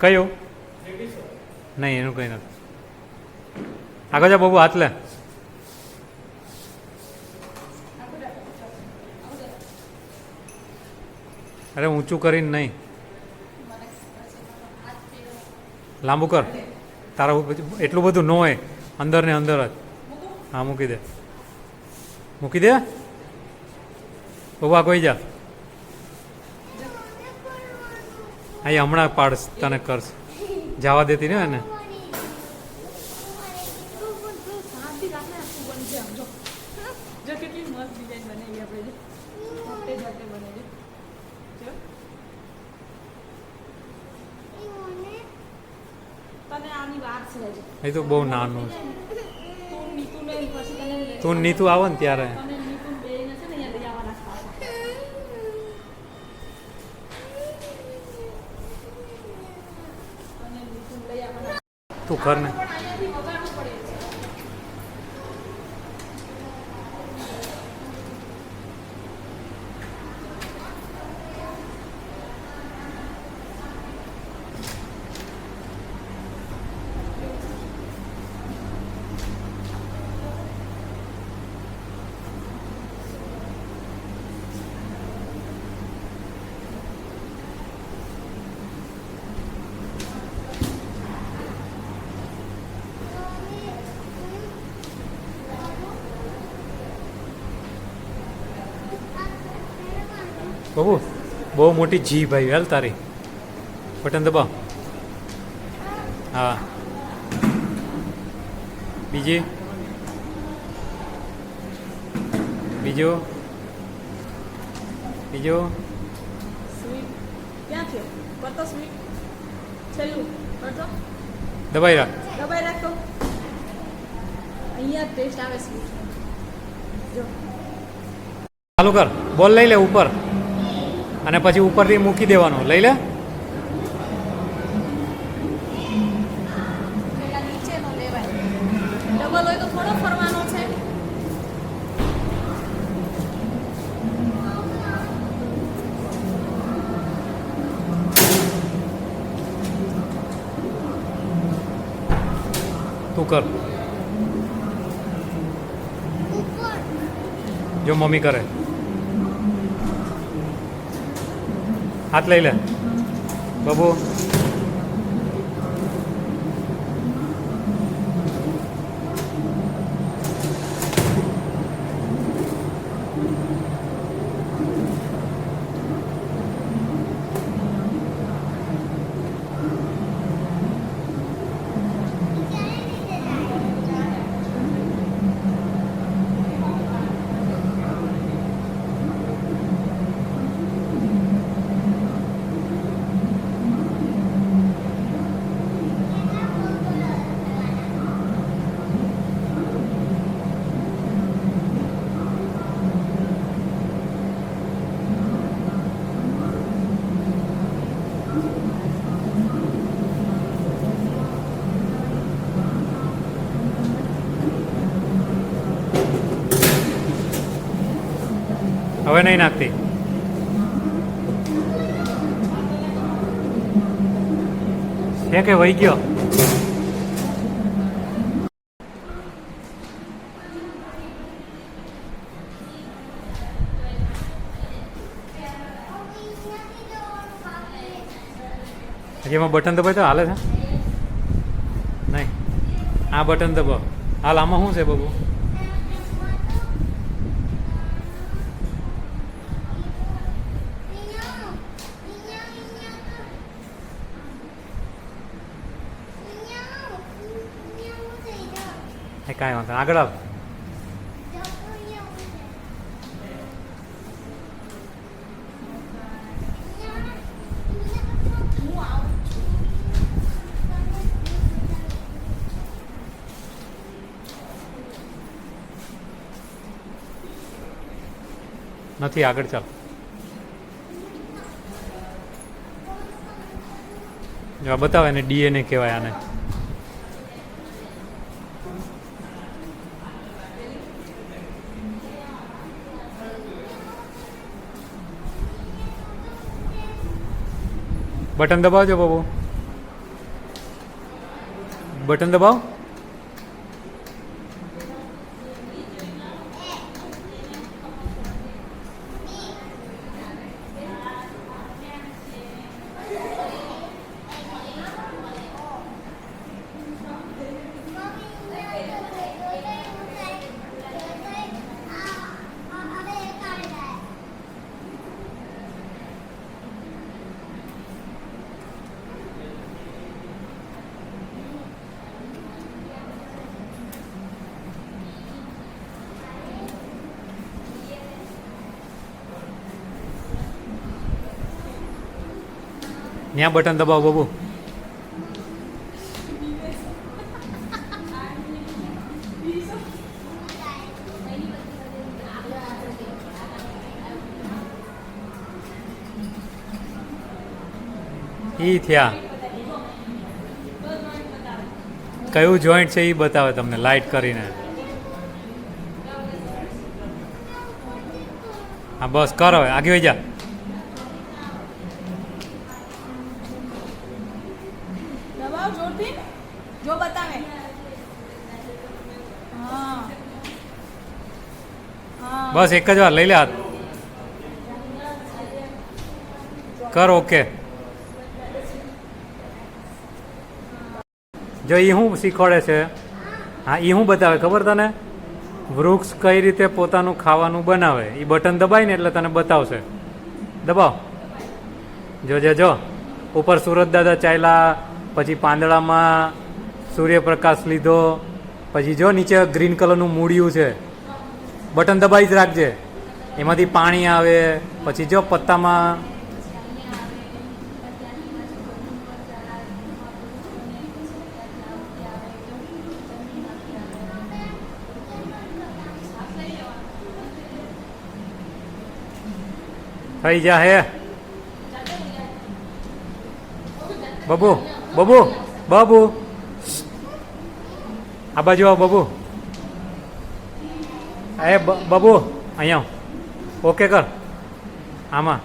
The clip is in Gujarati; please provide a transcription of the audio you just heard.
કયો નહીં એનું કંઈ નથી. આગળ જા બાબુ હાથ લે. અરે ઊંચું કરીને નહીં, લાંબુ કર. તારા એટલું બધું ન હોય, અંદર ને અંદર જ. હા મૂકી દે, મૂકી દે બાબુ. આ કોઈ જા અહીં હમણાં પાડશ તને કરશ. જવા દેતી ને એને. એ તો બહુ નાનું છે. તું નીતુ આવે ને ત્યારે તું કર ને. બાબુ બહુ મોટી જી ભાઈ હાલ તારી. બટન દબાવ. હા બીજી બીજો બીજો દબાઈ રાખ. ચાલુ કર. બોલ લઈ લે ઉપર અને પછી ઉપરથી મૂકી દેવાનો. લઈ લે. તું કર. જો મમ્મી કરે. હાથ લઈ લે બાબુ. હવે નહીં નાખતી. છે કે વહી ગયો. હજી એમાં બટન દબાય તો હાલે છે નહીં. આ બટન દબાવ. હાલ આમાં શું છે બાબુ? કાંઈ વાંધો. આગળ આવ. નથી આગળ ચાલ. બતાવે ને ડીએનએ કહેવાય આને. બટન દબાવજો બાબુ. બટન દબાવ. ત્યાં બટન દબાવો બાબુ. ઈ થયા. કયું જોઈન્ટ છે એ બતાવે તમને લાઇટ કરીને. હા બસ કરો હવે આગળ વહી જા. જો બતાવે. હા બસ એક જ વાર લઈ લે હાથ. કર ઓકે. જો એ શું શીખવાડે છે? હા એ શું બતાવે ખબર તને? વૃક્ષ કઈ રીતે પોતાનું ખાવાનું બનાવે એ બટન દબાય ને એટલે તને બતાવશે. દબાવ. જો ઉપર સુરત દાદા ચાલ્યા, પછી પાંદડામાં સૂર્યપ્રકાશ લીધો, પછી જો નીચે ગ્રીન કલરનું મૂળિયું છે, બટન દબાઈ જ રાખજે. એમાંથી પાણી આવે, પછી જો પત્તામાં થઈ જાહે. બબુ બબુ બાબુ આ બાજુ આવો બબુ. એ બબુ અહીંયા ઓકે કર આમાં.